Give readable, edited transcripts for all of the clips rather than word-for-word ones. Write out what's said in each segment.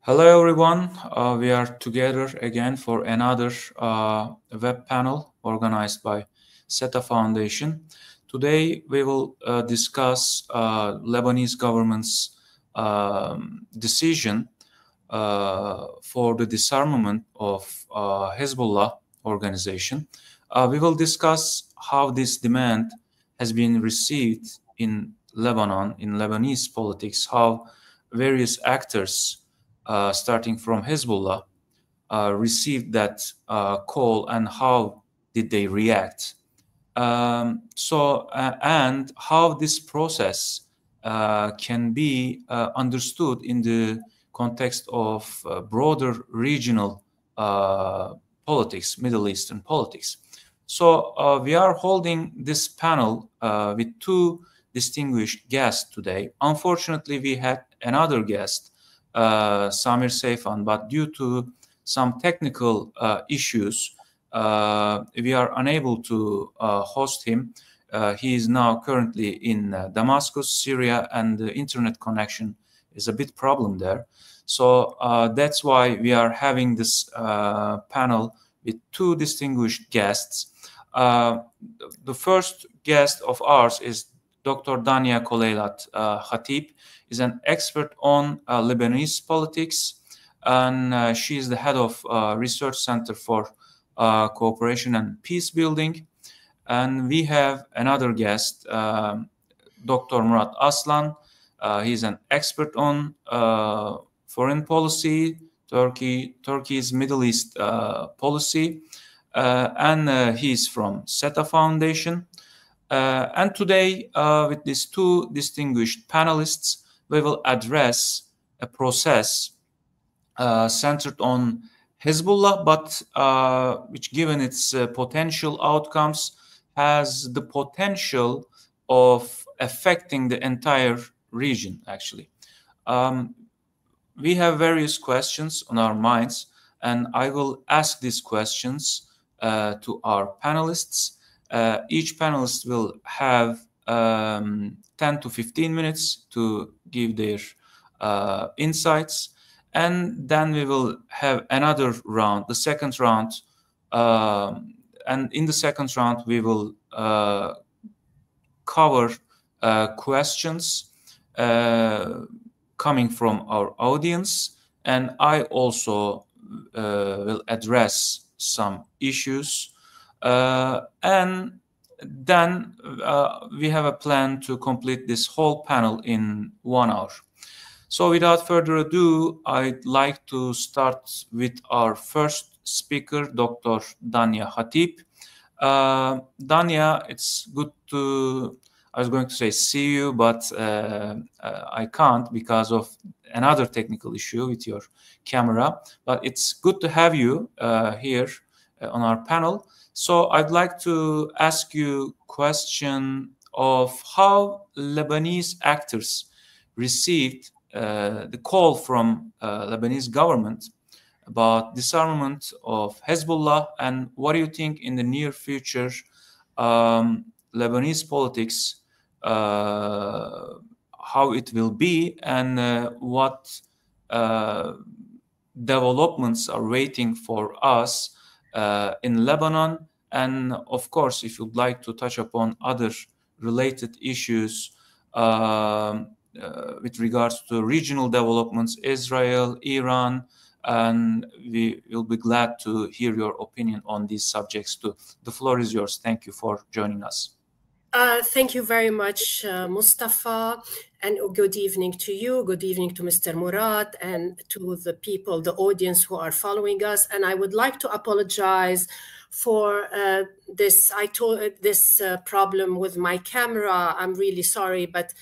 Hello, everyone. We are together again for another web panel organized by SETA Foundation. Today, we will discuss Lebanese government's decision for the disarmament of Hezbollah organization. We will discuss how this demand has been received in Lebanon, in Lebanese politics, how various actors starting from Hezbollah, received that call and how did they react. And how this process can be understood in the context of broader regional politics, Middle Eastern politics. So we are holding this panel with two distinguished guests today. Unfortunately, we had another guest, Samir Seifan, but due to some technical issues, we are unable to host him. He is now currently in Damascus, Syria, and the internet connection is a bit problem there. So that's why we are having this panel with two distinguished guests. The first guest of ours is Dr. Dania Koleilat. Khatib is an expert on Lebanese politics, and she is the head of Research Center for Cooperation and Peace Building. And we have another guest, Dr. Murat Aslan. He's an expert on foreign policy, Turkey's Middle East policy, and he's from SETA Foundation. And today, with these two distinguished panelists, we will address a process centered on Hezbollah, but which, given its potential outcomes, has the potential of affecting the entire region, actually. We have various questions on our minds, and I will ask these questions to our panelists. Each panelist will have 10 to 15 minutes to give their insights, and then we will have another round, the second round, and in the second round we will cover questions coming from our audience, and I also will address some issues. And then we have a plan to complete this whole panel in 1 hour. So without further ado, I'd like to start with our first speaker, Dr. Dania Khatib. Dania, it's good to, I was going to say see you, but I can't because of another technical issue with your camera. But it's good to have you here on our panel. So I'd like to ask you a question of how Lebanese actors received the call from Lebanese government about disarmament of Hezbollah, and what do you think in the near future Lebanese politics, how it will be, and what developments are waiting for us in Lebanon, and of course, if you'd like to touch upon other related issues with regards to regional developments, Israel, Iran, and we will be glad to hear your opinion on these subjects too. The floor is yours. Thank you for joining us. Thank you very much, Mustafa, and good evening to you. Good evening to Mr. Murat and to the people, the audience who are following us. And I would like to apologize for this problem with my camera. I'm really sorry, but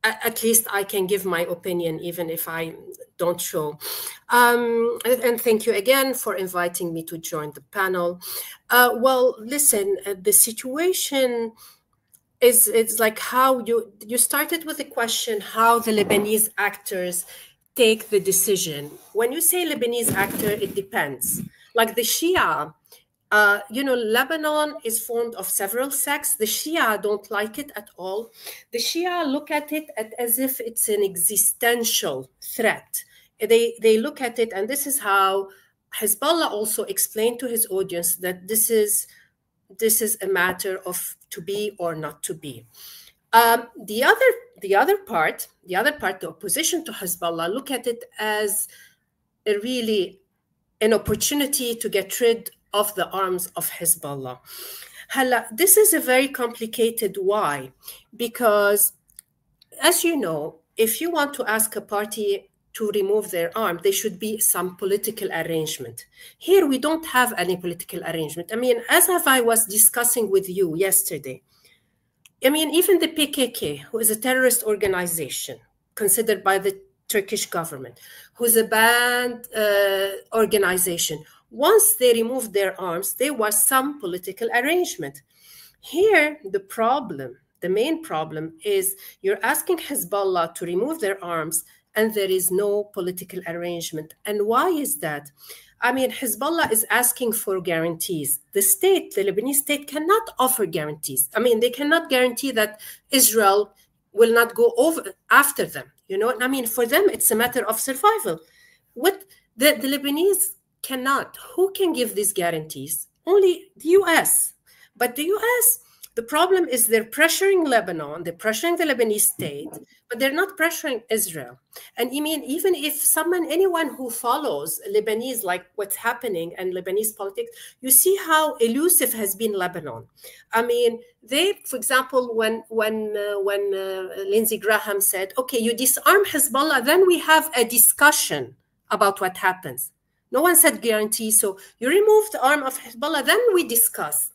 at least I can give my opinion, even if I don't show. And thank you again for inviting me to join the panel. Well, listen, the situation is, it's like how you started with the question, how the Lebanese actors take the decision. When you say Lebanese actor, it depends. Like the Shia, you know, Lebanon is formed of several sects. The Shia don't like it at all. The Shia look at it as if it's an existential threat. they look at it, and this is how Hezbollah also explained to his audience that this is a matter of to be or not to be. The other part, the opposition to Hezbollah, look at it as really an opportunity to get rid of the arms of Hezbollah. This is a very complicated why, because as you know, if you want to ask a party to remove their arm, there should be some political arrangement. Here, we don't have any political arrangement. I mean, as I was discussing with you yesterday, I mean, even the PKK, who is a terrorist organization considered by the Turkish government, who's a banned organization, once they removed their arms, there was some political arrangement. Here, the main problem is you're asking Hezbollah to remove their arms and there is no political arrangement. And why is that? I mean, Hezbollah is asking for guarantees. The Lebanese state cannot offer guarantees. I mean, they cannot guarantee that Israel will not go over after them. You know, I mean, for them, it's a matter of survival. What the Lebanese cannot. Who can give these guarantees? Only the US. But the US, the problem is they're pressuring Lebanon, they're pressuring the Lebanese state, but they're not pressuring Israel. And I mean, even if anyone who follows Lebanese, like what's happening and Lebanese politics, you see how elusive has been Lebanon. I mean, for example, when Lindsey Graham said, okay, you disarm Hezbollah, then we have a discussion about what happens. No one said guarantee. So you remove the arm of Hezbollah, then we discuss.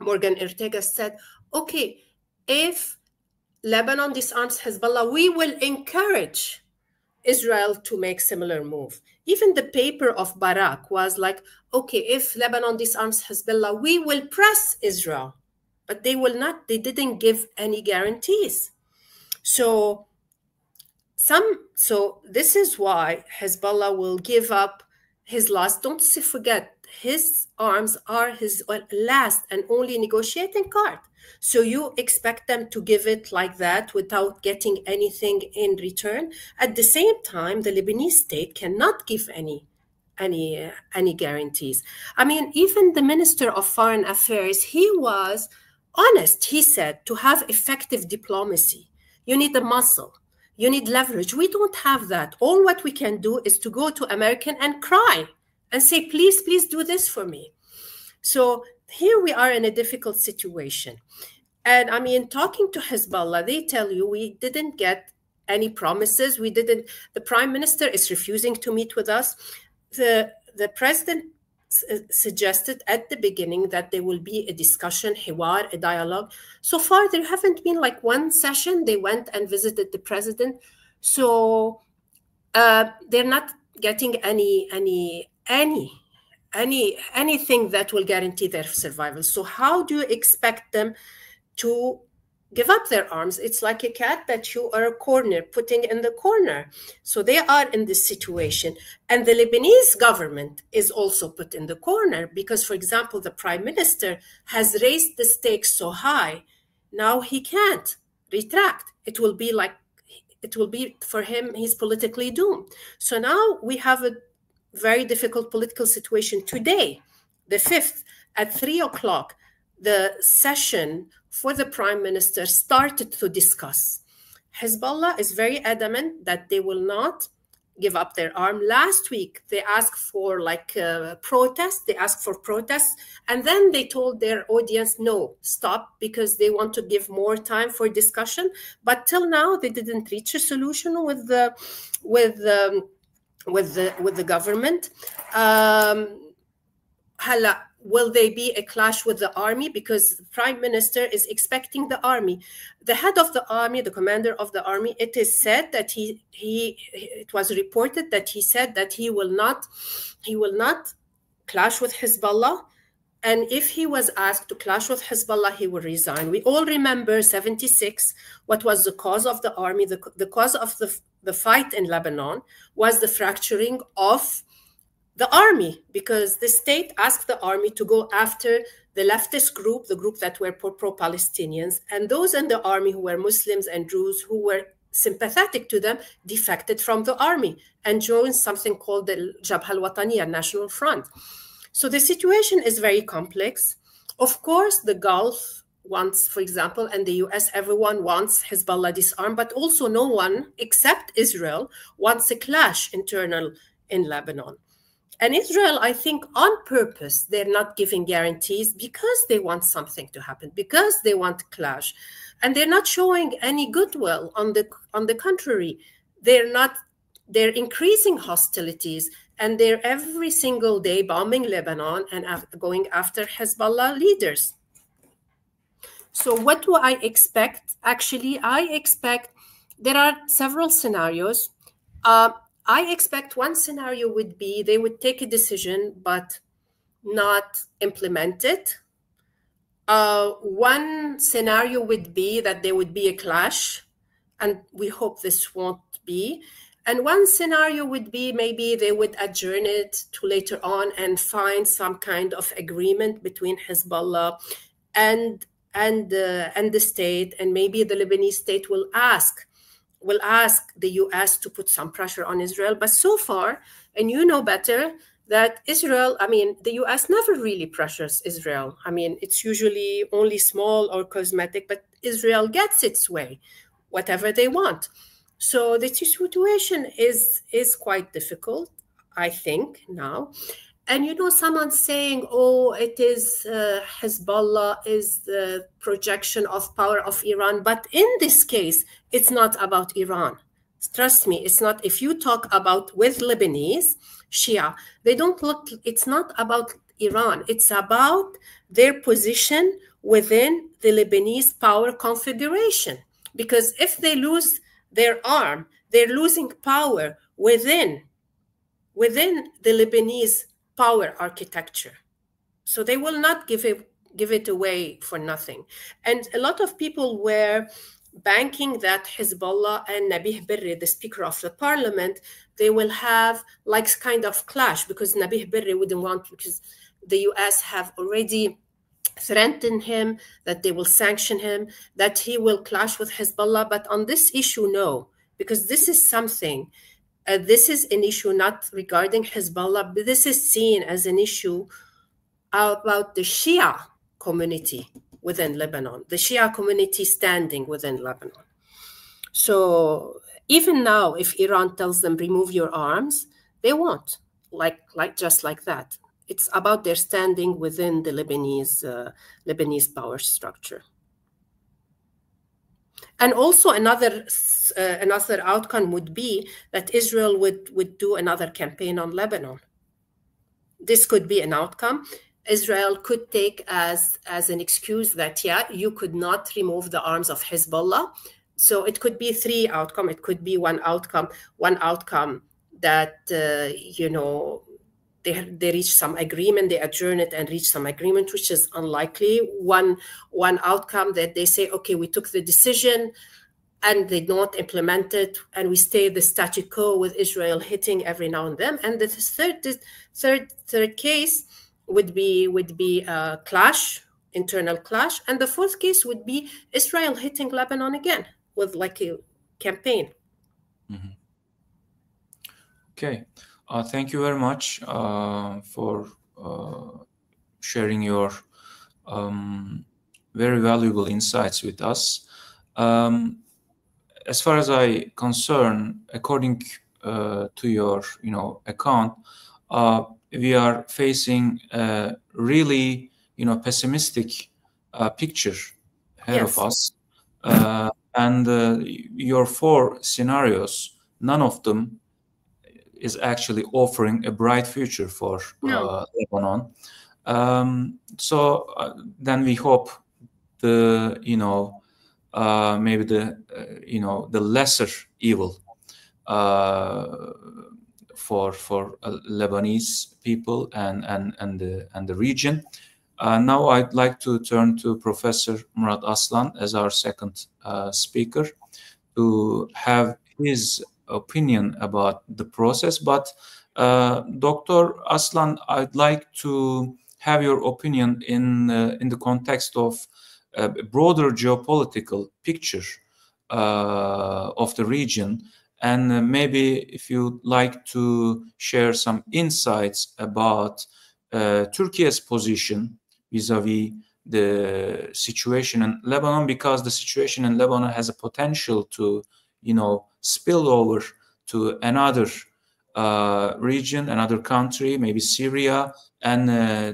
Morgan Ortega said, okay, if Lebanon disarms Hezbollah, we will encourage Israel to make similar move. Even the paper of Barak was like, okay, if Lebanon disarms Hezbollah, we will press Israel. But they didn't give any guarantees. So this is why Hezbollah will give up his last. Don't forget, his arms are his last and only negotiating card. So you expect them to give it like that without getting anything in return. At the same time, the Lebanese state cannot give any guarantees. I mean, even the Minister of Foreign Affairs, he was honest. He said, to have effective diplomacy, you need a muscle. You need leverage. We don't have that. All what we can do is to go to American and cry and say, please, please do this for me. So here we are in a difficult situation. And I mean, talking to Hezbollah, they tell you we didn't get any promises. The prime minister is refusing to meet with us. The president suggested at the beginning that there will be a discussion, hiwar, a dialogue. So far, there haven't been like one session. They went and visited the president. So they're not getting anything that will guarantee their survival. So how do you expect them to give up their arms? It's like a cat that you are putting in the corner. So they are in this situation. And the Lebanese government is also put in the corner because, for example, the prime minister has raised the stakes so high. Now he can't retract. It will be for him, he's politically doomed. So now we have a very difficult political situation today, the 5th at 3 o'clock. The session for the prime minister started to discuss. Hezbollah is very adamant that they will not give up their arm. Last week, they asked for protests. They asked for protests. And then they told their audience, no, stop, because they want to give more time for discussion. But till now, they didn't reach a solution with the government. Will there be a clash with the army? Because the prime minister is expecting the army. The head of the army, the commander of the army, it is said that it was reported that he said that he will not clash with Hezbollah. And if he was asked to clash with Hezbollah, he will resign. We all remember 76, what was the cause of the army? The cause of the fight in Lebanon was the fracturing of the army, because the state asked the army to go after the leftist group, the group that were pro-Palestinians, and those in the army who were Muslims and Druze who were sympathetic to them defected from the army and joined something called the Jabha al-Wataniya, National Front. So the situation is very complex. Of course, the Gulf wants, for example, and the US, everyone wants Hezbollah disarmed, but also no one except Israel wants a clash internal in Lebanon. And Israel, I think on purpose, they're not giving guarantees because they want something to happen, because they want clash. And they're not showing any goodwill. On the contrary, they're increasing hostilities, and they're every single day bombing Lebanon and going after Hezbollah leaders. So what do I expect? Actually, I expect there are several scenarios. I expect one scenario would be they would take a decision but not implement it. One scenario would be that there would be a clash, and we hope this won't be. And one scenario would be maybe they would adjourn it to later on and find some kind of agreement between Hezbollah and the state, and maybe the Lebanese state will ask the US to put some pressure on Israel. But so far, and you know better, that Israel, I mean, the US never really pressures Israel. I mean, it's usually only small or cosmetic, but Israel gets its way, whatever they want. So the situation is quite difficult, I think, now. And you know, someone saying, oh, it is Hezbollah is the projection of power of Iran. But in this case, it's not about Iran. Trust me, it's not. If you talk about with Lebanese Shia, they don't look, it's not about Iran. It's about their position within the Lebanese power configuration. Because if they lose their arm, they're losing power within the Lebanese power architecture. So they will not give it away for nothing. And a lot of people were banking that Hezbollah and Nabih Berri, the Speaker of the Parliament, they will have like kind of clash, because Nabih Berri wouldn't want, because the US have already threatened him that they will sanction him, that he will clash with Hezbollah. But on this issue, no, because this is something. This is an issue not regarding Hezbollah, but this is seen as an issue about the Shia community within Lebanon, the Shia community standing within Lebanon. So even now, if Iran tells them remove your arms, they won't, just like that. It's about their standing within the Lebanese power structure. And also another outcome would be that Israel would do another campaign on Lebanon. This could be an outcome. Israel could take as an excuse that, yeah, you could not remove the arms of Hezbollah. So it could be three outcomes. It could be one outcome that, you know, they reach some agreement, they adjourn it and reach some agreement, which is unlikely. One outcome that they say, okay, we took the decision and they don't implement it, and we stay the status quo with Israel hitting every now and then. And the third case would be a clash, internal clash. And the fourth case would be Israel hitting Lebanon again with like a campaign. Mm-hmm. Okay. Thank you very much for sharing your very valuable insights with us. As far as I concern, according to your account, we are facing a really pessimistic picture ahead of us, and your four scenarios, none of them is actually offering a bright future for Lebanon. So then we hope the maybe the lesser evil for Lebanese people and the region. Now I'd like to turn to Professor Murat Aslan as our second speaker to have his opinion about the process. But Dr. Aslan, I'd like to have your opinion in the context of a broader geopolitical picture. of the region. And maybe if you'd like to share some insights about Turkey's position vis-a-vis the situation in Lebanon, because the situation in Lebanon has a potential to, spill over to another region, another country, maybe Syria, and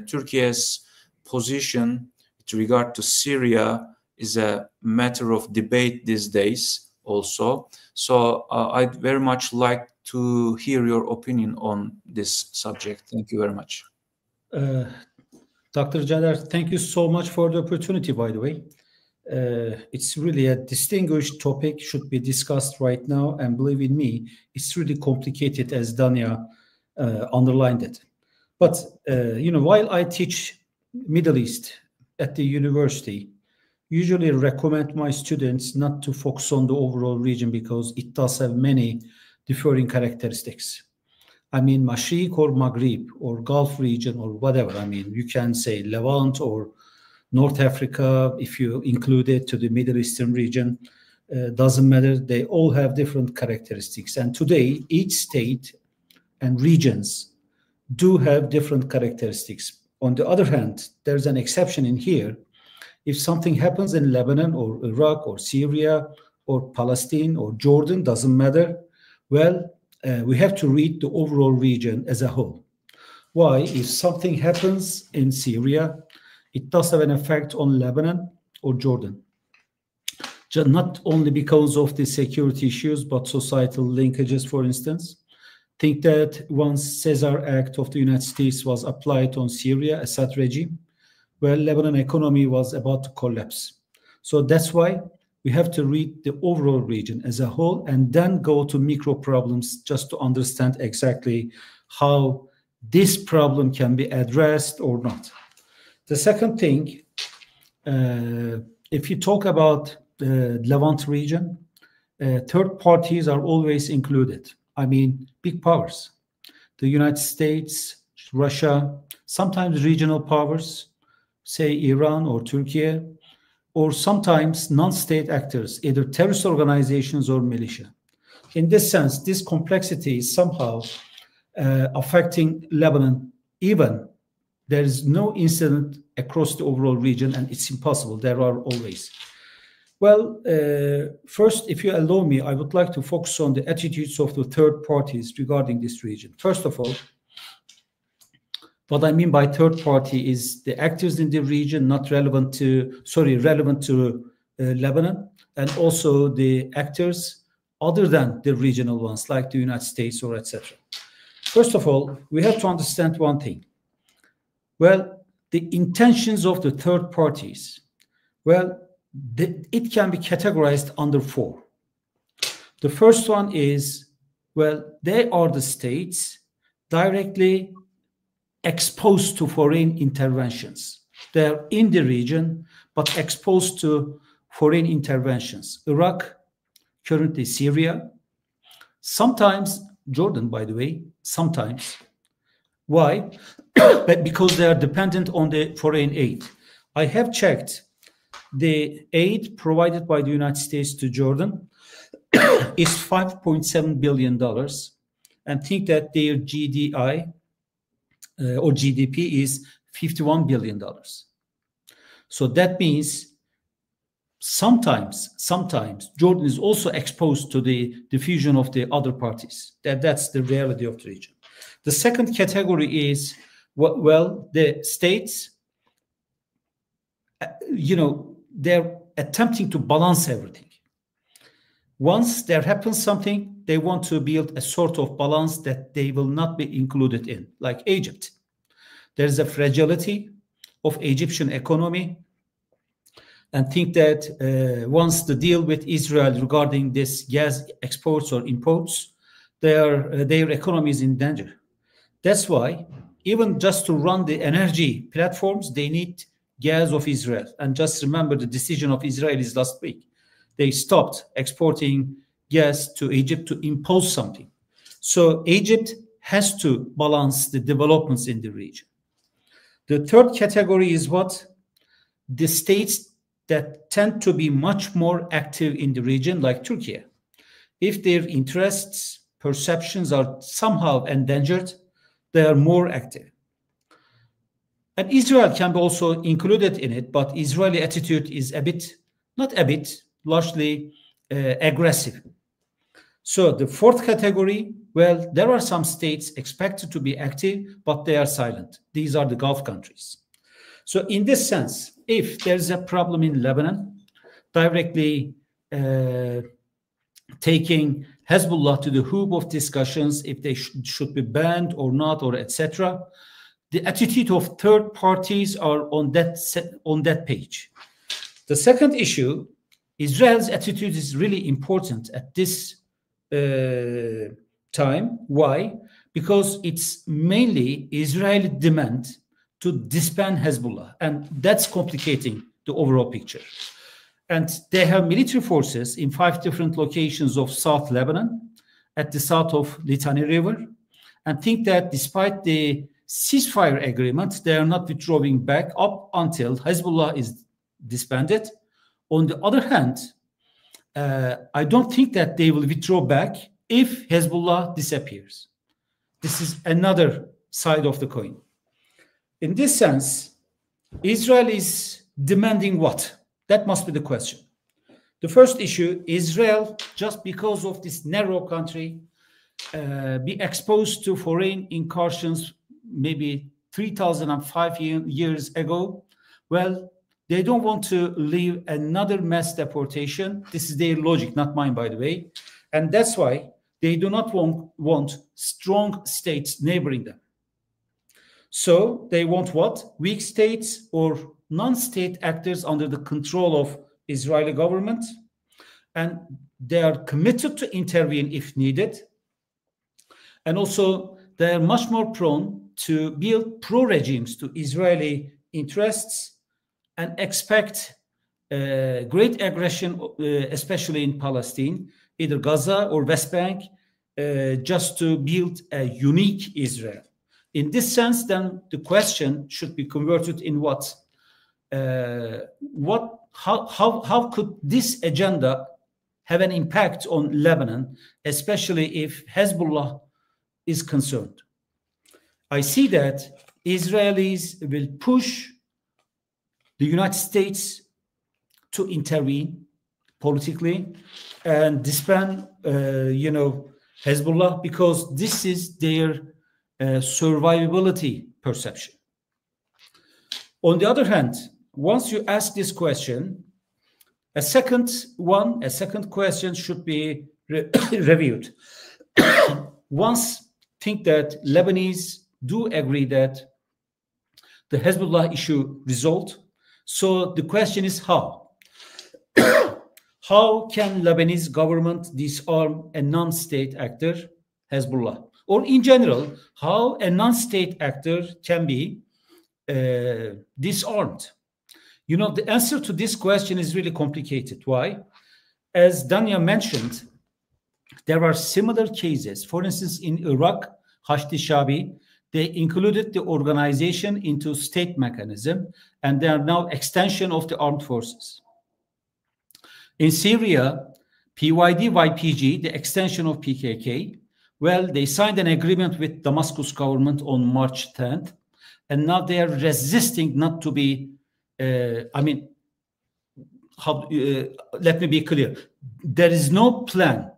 Turkey's position with regard to Syria is a matter of debate these days also. So I'd very much like to hear your opinion on this subject. Thank you very much. Dr. Jadar, thank you so much for the opportunity, by the way. It's really a distinguished topic, should be discussed right now, and believe in me, it's really complicated, as Dania underlined it. But, while I teach Middle East at the university, usually recommend my students not to focus on the overall region because it does have many differing characteristics. I mean, Mashriq or Maghrib or Gulf region or whatever. I mean, you can say Levant or North Africa, if you include it to the Middle Eastern region, doesn't matter. They all have different characteristics. And today, each state and regions do have different characteristics. On the other hand, there's an exception in here. If something happens in Lebanon or Iraq or Syria or Palestine or Jordan, doesn't matter, well, we have to read the overall region as a whole. Why? If something happens in Syria, it does have an effect on Lebanon or Jordan. Just not only because of the security issues, but societal linkages, for instance. Think that once Caesar Act of the United States was applied on Syria, Assad regime, well, Lebanon economy was about to collapse. So that's why we have to read the overall region as a whole and then go to micro problems just to understand exactly how this problem can be addressed or not. The second thing, if you talk about the Levant region, third parties are always included. I mean, big powers, the United States, Russia, sometimes regional powers, say Iran or Turkey, or sometimes non-state actors, either terrorist organizations or militia. In this sense, this complexity is somehow affecting Lebanon. Even there is no incident across the overall region, and it's impossible. There are always. Well, first, if you allow me, I would like to focus on the attitudes of the third parties regarding this region. First of all, what I mean by third party is the actors in the region not relevant to, Lebanon, and also the actors other than the regional ones, like the United States or etc. First of all, we have to understand one thing. Well, the intentions of the third parties, well, it can be categorized under four. The first one is, well, they are the states directly exposed to foreign interventions. They are in the region, but exposed to foreign interventions. Iraq, currently Syria, sometimes Jordan, by the way, sometimes. Why? But because they are dependent on the foreign aid. I have checked the aid provided by the United States to Jordan is $5.7 billion, and think that their GDI or GDP is $51 billion. So that means sometimes Jordan is also exposed to the diffusion of the other parties. That's the reality of the region. The second category is, well, the states, they're attempting to balance everything. Once there happens something, they want to build a sort of balance that they will not be included in, like Egypt. There's a fragility of Egyptian economy, and think that once the deal with Israel regarding this gas exports or imports, their economy is in danger. That's why even just to run the energy platforms, they need gas of Israel. And just remember the decision of Israelis last week. They stopped exporting gas to Egypt to impose something. So Egypt has to balance the developments in the region. The third category is what? The states that tend to be much more active in the region, like Turkey. If their interests, perceptions are somehow endangered, they are more active. And Israel can be also included in it, but Israeli attitude is a bit, not a bit, largely aggressive. So the fourth category, well, there are some states expected to be active, but they are silent. These are the Gulf countries. So in this sense, if there's a problem in Lebanon, directly taking Hezbollah to the hoop of discussions, if they should be banned or not, or etc., the attitude of third parties are on that page. The second issue, Israel's attitude is really important at this time. Why? Because it's mainly Israeli demand to disband Hezbollah, and that's complicating the overall picture. And they have military forces in 5 different locations of South Lebanon, at the south of Litani River, and think that despite the ceasefire agreement, they are not withdrawing back up until Hezbollah is disbanded. On the other hand, I don't think that they will withdraw back if Hezbollah disappears. This is another side of the coin. In this sense, Israel is demanding what? That must be the question. The first issue, Israel, just because of this narrow country, be exposed to foreign incursions maybe 3,005 years ago. Well, they don't want to leave another mass deportation. This is their logic, not mine, by the way. And that's why they do not want strong states neighboring them. So they want what? Weak states or non-state actors under the control of Israeli government. And they are committed to intervene if needed. And also, they are much more prone to build pro-regimes to Israeli interests and expect great aggression, especially in Palestine, either Gaza or West Bank, just to build a unique Israel. In this sense, then the question should be converted in what? How could this agenda have an impact on Lebanon, especially if Hezbollah is concerned? I see that Israelis will push the United States to intervene politically and disband, Hezbollah, because this is their survivability perception. On the other hand, once you ask this question, a second question should be reviewed. Once think that Lebanese do agree that the Hezbollah issue resolved. So the question is how? How can Lebanese government disarm a non-state actor, Hezbollah? Or in general, how a non-state actor can be disarmed? You know, the answer to this question is really complicated. Why? As Dania mentioned, there are similar cases. For instance, in Iraq, Hashdi Shabi, they included the organization into state mechanism, and they are now extension of the armed forces. In Syria, PYD-YPG, the extension of PKK, well, they signed an agreement with Damascus government on March 10th, and now they are resisting not to be, let me be clear. There is no plan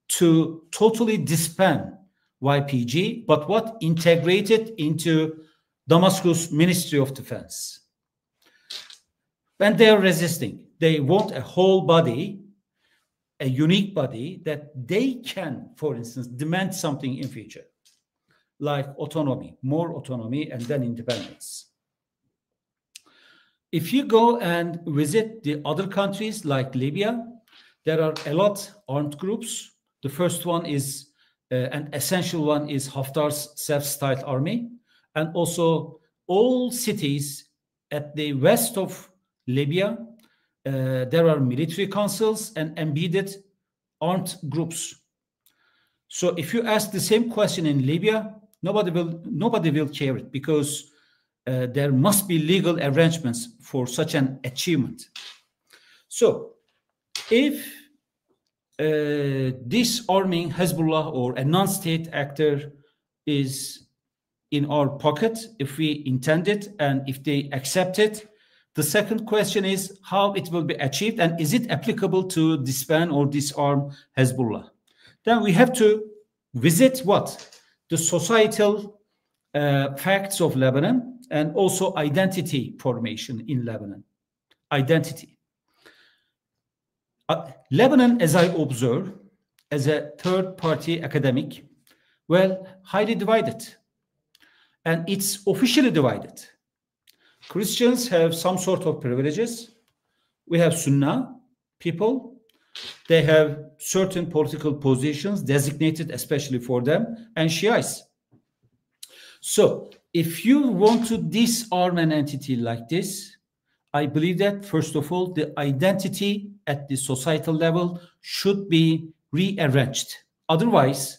to totally disband YPG, but what? Integrated into Damascus Ministry of Defense. And they are resisting. They want a whole body, a unique body that they can, for instance, demand something in future, like autonomy, more autonomy, and then independence. If you go and visit the other countries like Libya, there are a lot of armed groups. The first one is, an essential one is Haftar's self-styled army, and also all cities at the west of Libya, there are military councils and embedded armed groups. So if you ask the same question in Libya, nobody will care it, because there must be legal arrangements for such an achievement. So if disarming Hezbollah or a non-state actor is in our pocket, if we intend it and if they accept it, the second question is how it will be achieved and is it applicable to disband or disarm Hezbollah? Then we have to visit what? The societal facts of Lebanon and also identity formation in Lebanon. Identity. Lebanon, as I observe, as a third-party academic, well, highly divided. And it's officially divided. Christians have some sort of privileges. We have Sunnah people. They have certain political positions designated especially for them, and Shiites. So if you want to disarm an entity like this, I believe that, first of all, the identity at the societal level should be rearranged. Otherwise,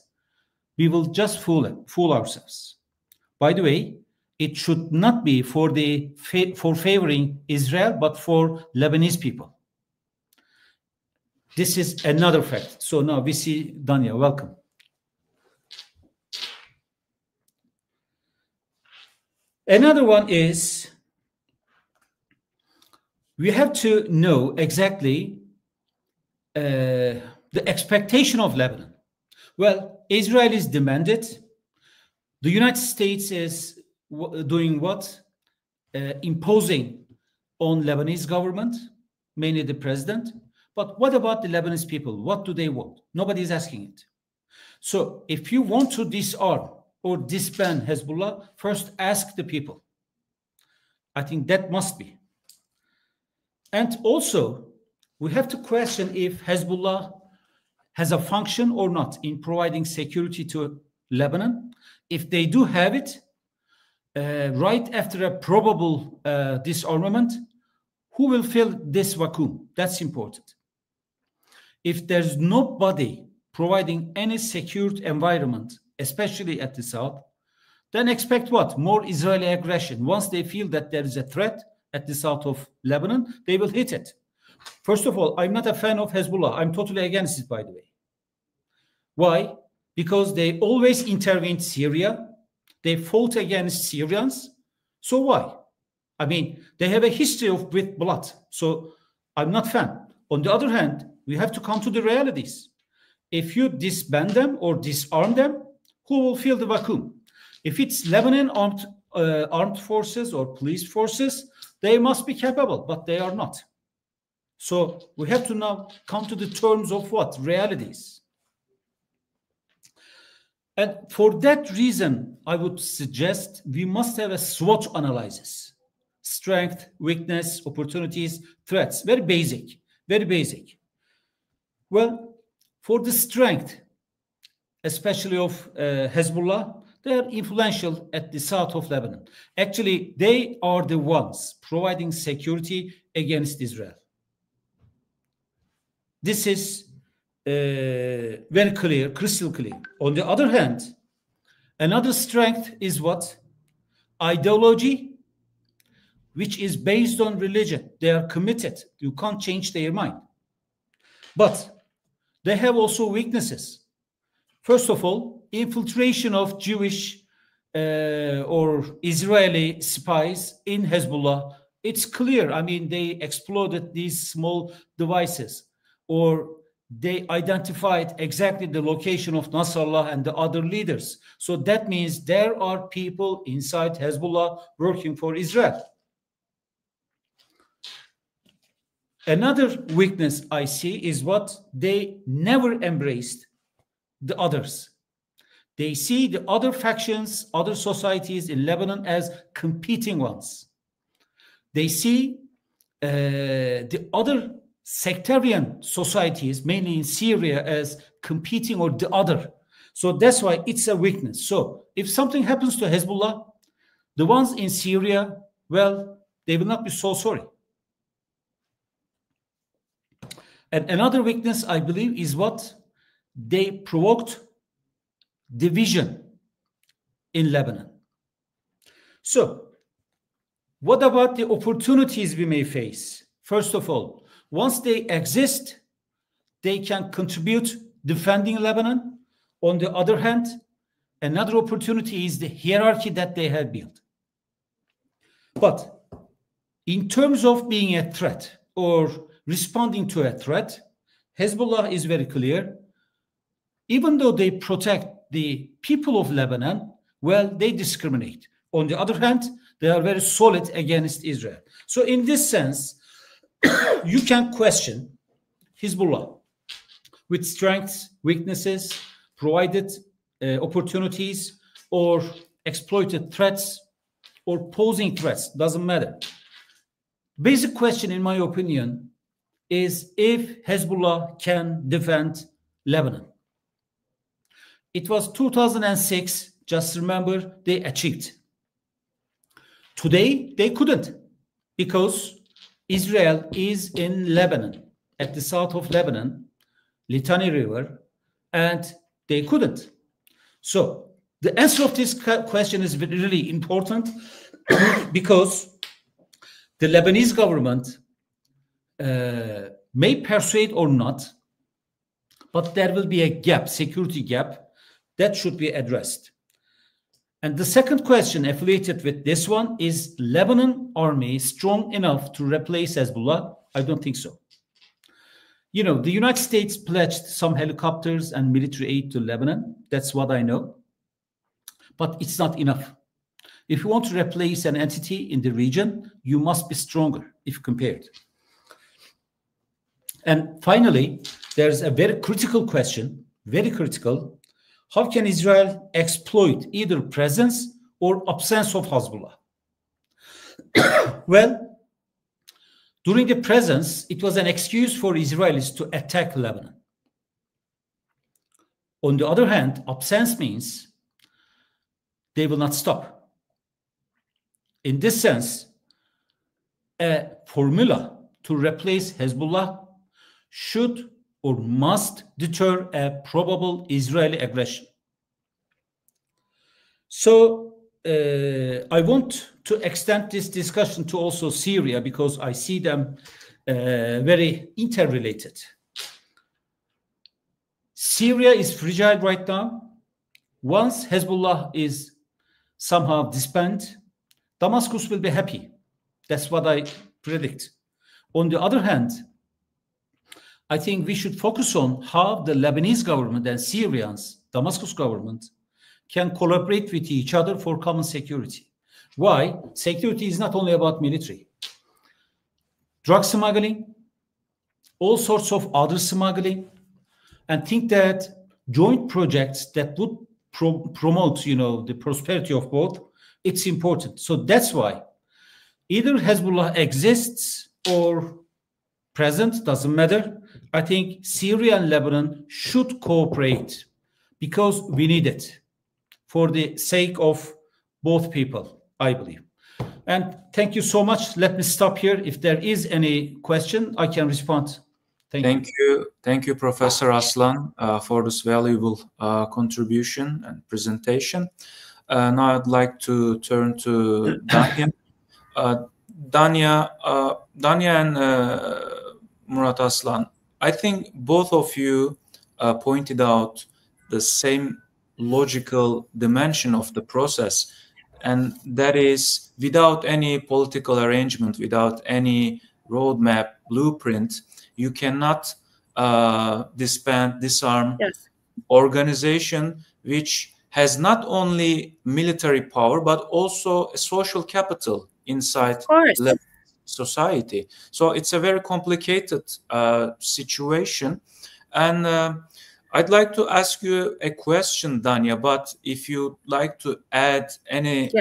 we will just fool ourselves. By the way, it should not be for favoring Israel, but for Lebanese people. This is another fact. So now we see Dania. Welcome. Another one is we have to know exactly the expectation of Lebanon. Well, Israel is demanded. The United States is doing what? Imposing on Lebanese government, mainly the president. But what about the Lebanese people? What do they want? Nobody is asking it. So if you want to disarm or disband Hezbollah, first ask the people. I think that must be. And also, we have to question if Hezbollah has a function or not in providing security to Lebanon. If they do have it, right after a probable disarmament, who will fill this vacuum? That's important. If there's nobody providing any secured environment, especially at the south, then expect what? More Israeli aggression. Once they feel that there is a threat at the south of Lebanon, they will hit it. First of all, I'm not a fan of Hezbollah. I'm totally against it, by the way. Why? Because they always intervened Syria. They fought against Syrians. So why? I mean, they have a history with blood. So I'm not a fan. On the other hand, we have to come to the realities. If you disband them or disarm them, who will fill the vacuum? If it's Lebanon armed forces or police forces, they must be capable, but they are not. So we have to now come to the terms of what? Realities. And for that reason, I would suggest we must have a SWOT analysis. Strength, weakness, opportunities, threats. Very basic, very basic. Well, for the strength, especially of Hezbollah, they are influential at the south of Lebanon. Actually, they are the ones providing security against Israel. This is very clear, crystal clear. On the other hand, another strength is what? Ideology, which is based on religion. They are committed. You can't change their mind. But they have also weaknesses. First of all, infiltration of Jewish or Israeli spies in Hezbollah. It's clear. I mean, they exploded these small devices, or they identified exactly the location of Nasrallah and the other leaders. So that means there are people inside Hezbollah working for Israel. Another weakness I see is what? They never embraced the others. They see the other factions, other societies in Lebanon as competing ones. They see the other sectarian societies, mainly in Syria, as competing or the other. So that's why it's a weakness. So if something happens to Hezbollah, the ones in Syria, well, they will not be so sorry. And another weakness, I believe, is what? They provoked division in Lebanon. So what about the opportunities we may face First of all, once they exist, they can contribute defending Lebanon. On the other hand, another opportunity is the hierarchy that they have built. But in terms of being a threat or responding to a threat, Hezbollah is very clear. Even though they protect the people of Lebanon, well, they discriminate. On the other hand, they are very solid against Israel. So in this sense, you can question Hezbollah with strengths, weaknesses, provided opportunities, or exploited threats, or posing threats, doesn't matter. Basic question, in my opinion, is if Hezbollah can defend Lebanon. It was 2006, just remember, they achieved. Today, they couldn't, because Israel is in Lebanon, at the south of Lebanon, Litani River, and they couldn't. So the answer of this question is really important because the Lebanese government may persuade or not, but there will be a gap, security gap, that should be addressed. And the second question affiliated with this one is Lebanon army strong enough to replace Hezbollah? I don't think so. You know, the United States pledged some helicopters and military aid to Lebanon. That's what I know. But it's not enough. If you want to replace an entity in the region, you must be stronger if compared. And finally, there's a very critical question, very critical. How can Israel exploit either presence or absence of Hezbollah? Well, during the presence, it was an excuse for Israelis to attack Lebanon. On the other hand, absence means they will not stop. In this sense, a formula to replace Hezbollah should or must deter a probable Israeli aggression. So I want to extend this discussion to also Syria because I see them very interrelated. Syria is fragile right now. Once Hezbollah is somehow disbanded, Damascus will be happy. That's what I predict. On the other hand, I think we should focus on how the Lebanese government and Syrians, Damascus government, can collaborate with each other for common security. Why? Security is not only about military. Drug smuggling, all sorts of other smuggling, and think that joint projects that would promote, the prosperity of both, it's important. So that's why either Hezbollah exists or present, doesn't matter. I think Syria and Lebanon should cooperate because we need it for the sake of both people, I believe. And thank you so much. Let me stop here. If there is any question, I can respond. Thank you. Thank you, Professor Aslan, for this valuable contribution and presentation. Now I'd like to turn to Dania. Dania and Murat Aslan, I think both of you pointed out the same logical dimension of the process, and that is without any political arrangement, without any roadmap, blueprint, you cannot disarm organization which has not only military power but also a social capital inside society. So it's a very complicated situation. And I'd like to ask you a question, Dania, but if you'd like to add any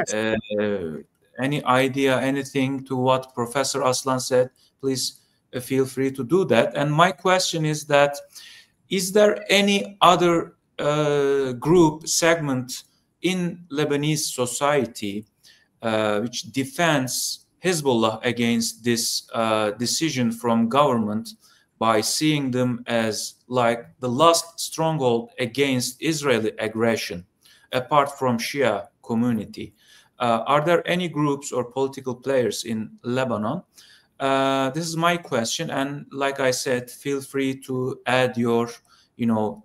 idea, anything to what Professor Aslan said, please feel free to do that. And my question is that, is there any other group, segment in Lebanese society which defends Hezbollah against this decision from government by seeing them as like the last stronghold against Israeli aggression, apart from Shia community? Are there any groups or political players in Lebanon This is my question, and like I said, feel free to add your,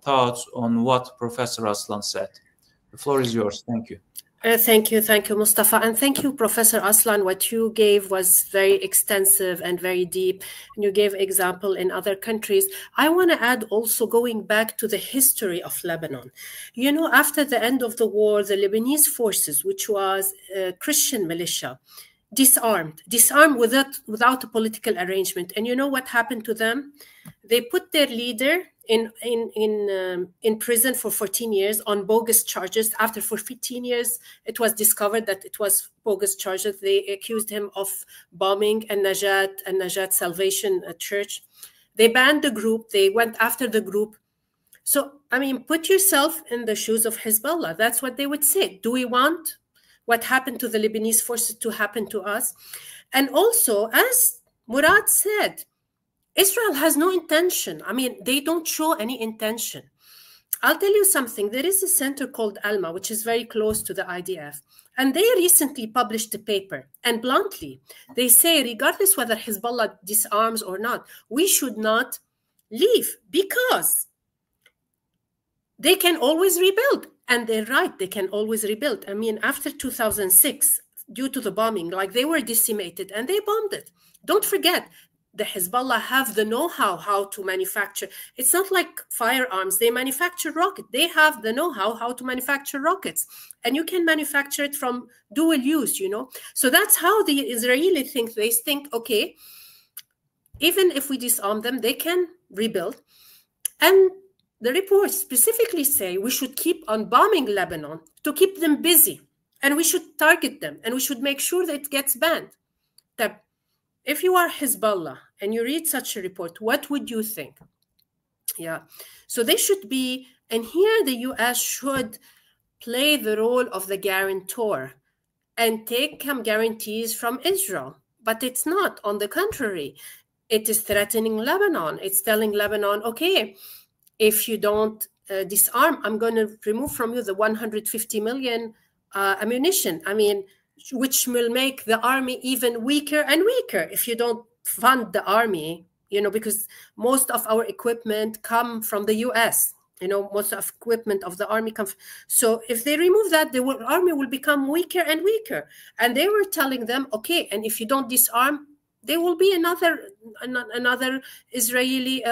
thoughts on what Professor Aslan said. The floor is yours. Thank you. Thank you, Mustafa, and thank you, Professor Aslan. What you gave was very extensive and very deep, and you gave example in other countries. I want to add also, going back to the history of Lebanon. After the end of the war, the Lebanese forces, which was Christian militia, disarmed without a political arrangement. And you know what happened to them? They put their leader in prison for 14 years on bogus charges. After 14 years, it was discovered that it was bogus charges. They accused him of bombing a Najat Salvation Church. They banned the group. They went after the group. So, put yourself in the shoes of Hezbollah. That's what they would say. Do we want what happened to the Lebanese forces to happen to us? And also, as Murat said, Israel has no intention. They don't show any intention. I'll tell you something. There is a center called Alma, which is very close to the IDF. And they recently published a paper. And bluntly, they say, regardless whether Hezbollah disarms or not, we should not leave because they can always rebuild. And they're right, they can always rebuild. After 2006, due to the bombing, they were decimated and they bombed it. Don't forget, the Hezbollah have the know-how how to manufacture. It's not like firearms. They manufacture rockets. They have the know-how how to manufacture rockets. And you can manufacture it from dual use, So that's how the Israeli think. They think, okay, even if we disarm them, they can rebuild. And the reports specifically say we should keep on bombing Lebanon to keep them busy. And we should target them. And we should make sure that it gets banned. That if you are Hezbollah and you read such a report, what would you think? Yeah. So they should be, and here the US should play the role of the guarantor and take some guarantees from Israel. But it's not. On the contrary, it is threatening Lebanon. It's telling Lebanon, okay, if you don't disarm, I'm going to remove from you the 150 million ammunition. Which will make the army even weaker and weaker if you don't fund the army, because most of our equipment come from the US. Most of equipment of the army comes. So if they remove that, the army will become weaker and weaker. And they were telling them, okay, and if you don't disarm, there will be another Israeli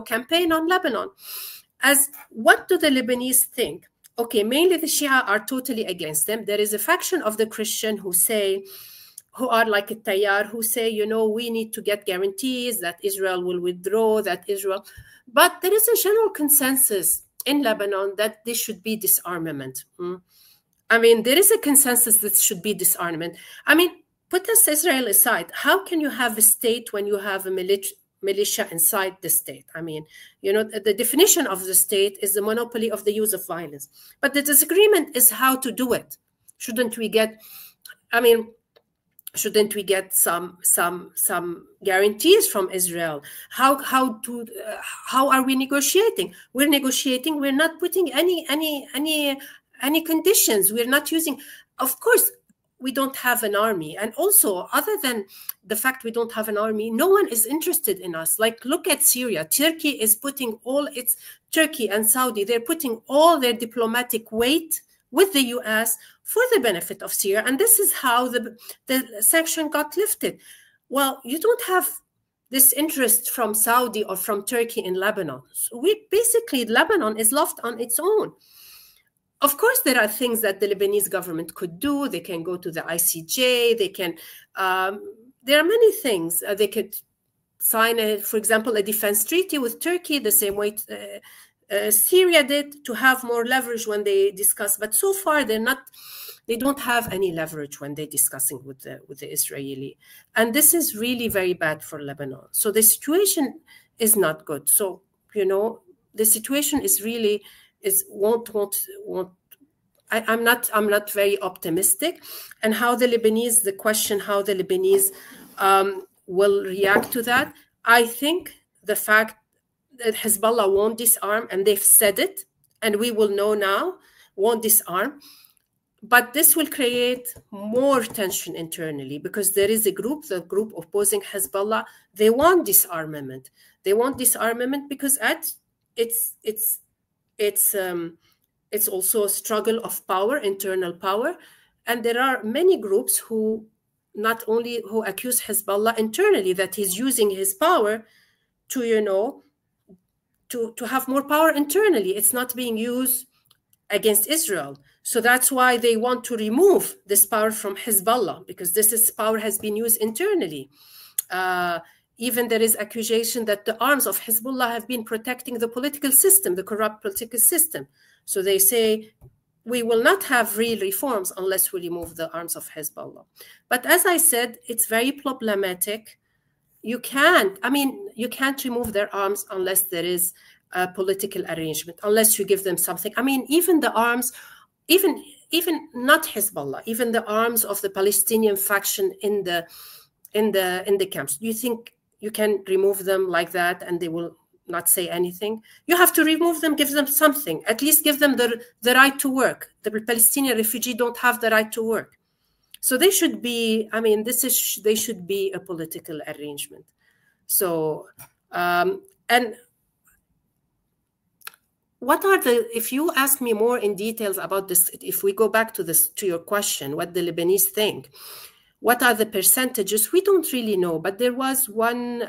campaign on Lebanon. As what do the Lebanese think? Okay, mainly the Shia are totally against them. There is a faction of the Christian who are like a Tayyar, who say, we need to get guarantees that Israel will withdraw, but there is a general consensus in Lebanon that this should be disarmament. There is a consensus that should be disarmament. Put us Israel aside. How can you have a state when you have a militia inside the state? The definition of the state is the monopoly of the use of violence. But the disagreement is how to do it. Shouldn't we get some guarantees from Israel? How are we negotiating? We're negotiating. We're not putting any conditions. We're not using. Of course, we don't have an army. And also, other than the fact we don't have an army, no one is interested in us. Look at Syria. Turkey and Saudi, they're putting all their diplomatic weight with the US for the benefit of Syria. And this is how the sanction got lifted. Well, you don't have this interest from Saudi or from Turkey in Lebanon. So Lebanon is left on its own. Of course, there are things that the Lebanese government could do. They can go to the ICJ. They can. There are many things. They could sign, for example, a defense treaty with Turkey, the same way Syria did, to have more leverage when they discuss. But so far, they don't have any leverage when they're discussing with the Israeli. And this is really very bad for Lebanon. So the situation is not good. So, the situation is really. I'm not very optimistic, and the question how the Lebanese will react to that. I think the fact that Hezbollah won't disarm, and they've said it, and we will know now, won't disarm, But this will create more tension internally, because there is a group, the group opposing Hezbollah, they want disarmament. They want disarmament because it's also a struggle of power, internal power. And there are many groups who not only who accuse Hezbollah internally that he's using his power to, you know, to have more power internally. It's not being used against Israel. So that's why they want to remove this power from Hezbollah, because power has been used internally. Even there is accusation that the arms of Hezbollah have been protecting the political system, the corrupt political system. So they say, we will not have real reforms unless we remove the arms of Hezbollah. But as I said, it's very problematic. You can't remove their arms unless there is a political arrangement, unless you give them something. I mean, even the arms, even not Hezbollah, even the arms of the Palestinian faction in the camps. Do you think you can remove them like that and they will not say anything? You have to remove them, give them something, at least give them the right to work. The Palestinian refugees don't have the right to work. So they should be, I mean, they should be a political arrangement. So, and what are if you ask me more in details about this, if we go back to your question, what the Lebanese think, what are the percentages? We don't really know, but there was one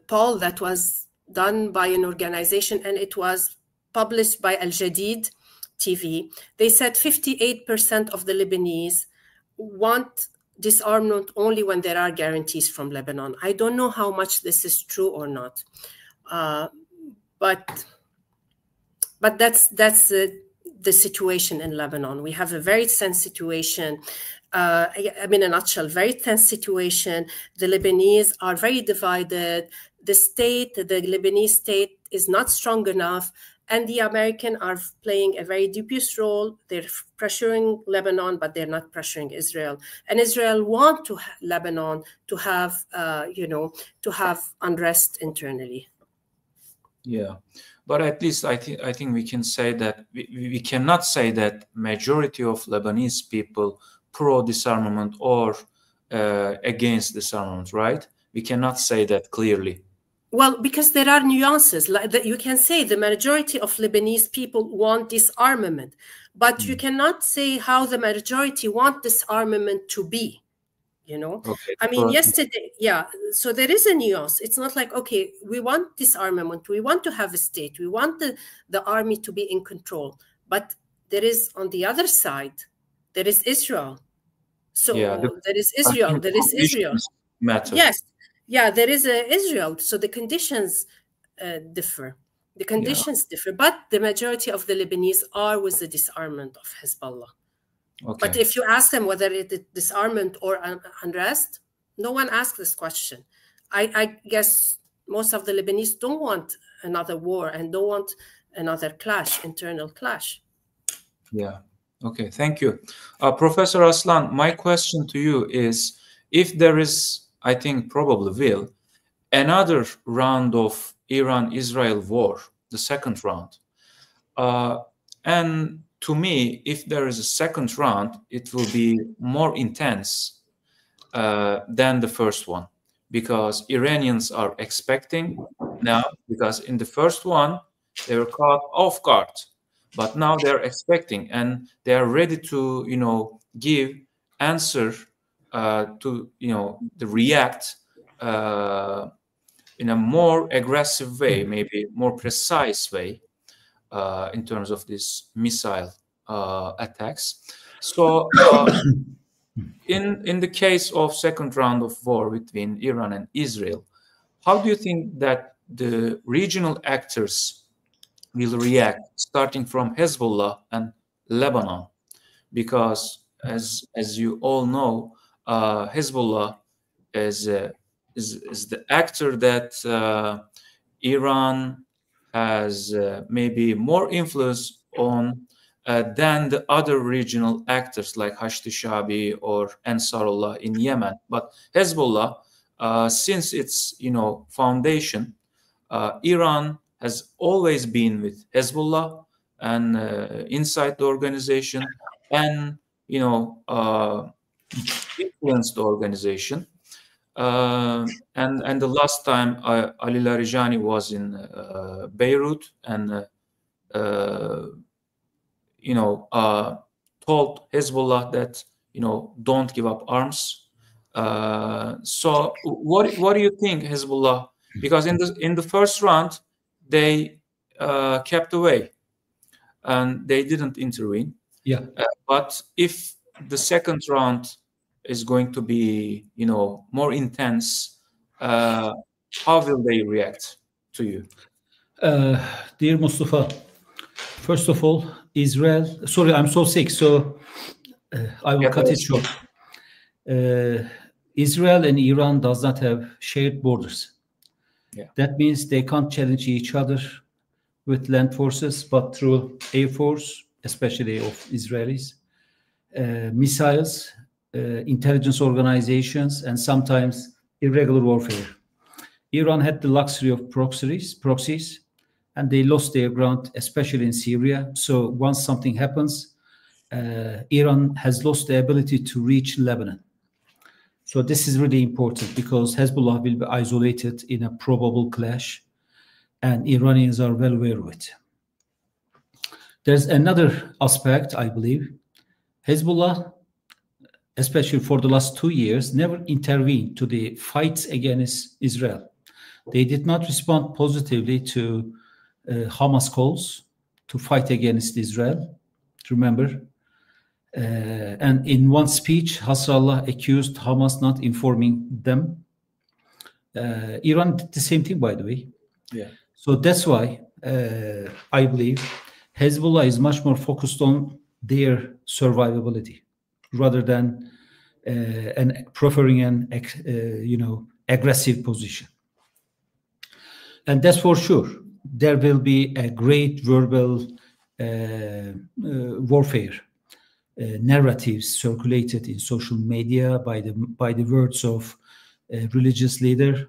poll that was done by an organization, and it was published by Al Jadid TV. They said 58% of the Lebanese want disarmament only when there are guarantees from Lebanon. I don't know how much this is true or not, but that's the situation in Lebanon. We have a very tense situation. I mean, in a nutshell, very tense situation. The Lebanese are very divided. The Lebanese state is not strong enough. And the Americans are playing a very dubious role. They're pressuring Lebanon, but they're not pressuring Israel. And Israel wants Lebanon to have, to have unrest internally. Yeah, but at least I think we can say that we cannot say that majority of Lebanese people pro disarmament or against disarmament, right? We cannot say that clearly. Well, because there are nuances. Like you can say the majority of Lebanese people want disarmament, but you cannot say how the majority want disarmament to be, you know? Okay. I mean, yesterday, yeah, so there is a nuance. It's not like, okay, we want disarmament, we want to have a state, we want the army to be in control, but there is, on the other side, there is Israel. So yeah, there is Israel, matter. Yes. Yeah, there is Israel, so the conditions differ. The conditions differ, but the majority of the Lebanese are with the disarmament of Hezbollah. Okay. But if you ask them whether it is disarmament or unrest, no one asks this question. I guess most of the Lebanese don't want another war and don't want another clash, internal clash. Yeah. Okay, thank you. Professor Aslan, my question to you is, if there is, I think probably will, another round of Iran-Israel war, the second round. And to me, if there is a second round, it will be more intense than the first one, because Iranians are expecting now, because in the first one, they were caught off guard, but now they're expecting and they are ready to, give answer to react in a more aggressive way, maybe more precise way in terms of these missile attacks. So in the case of second round of war between Iran and Israel, how do you think that the regional actors will react, starting from Hezbollah and Lebanon? Because as you all know, Hezbollah is the actor that Iran has maybe more influence on than the other regional actors like Hashd Shabi or Ansarullah in Yemen. But Hezbollah, since its foundation, Iran has always been with Hezbollah and inside the organization, and influenced the organization. And the last time Ali Larijani was in Beirut and told Hezbollah that don't give up arms. So what do you think, Hezbollah? Because in the first round they kept away and they didn't intervene. Yeah. But if the second round is going to be more intense, how will they react to you? Dear Mustafa, first of all, Israel, sorry, I'm so sick, so I will cut it short. Israel and Iran does not have shared borders. Yeah. That means they can't challenge each other with land forces, but through air force, especially of Israelis, missiles, intelligence organizations, and sometimes irregular warfare. Iran had the luxury of proxies, and they lost their ground, especially in Syria. So once something happens, Iran has lost the ability to reach Lebanon. So this is really important because Hezbollah will be isolated in a probable clash, and Iranians are well aware of it. There's another aspect, I believe. Hezbollah, especially for the last 2 years, never intervened to the fights against Israel. They did not respond positively to Hamas calls to fight against Israel, remember? And in one speech, Nasrallah accused Hamas not informing them. Iran did the same thing, by the way. Yeah. So that's why I believe Hezbollah is much more focused on their survivability rather than preferring an aggressive position. And that's for sure. There will be a great verbal warfare. Narratives circulated in social media by the words of a religious leader.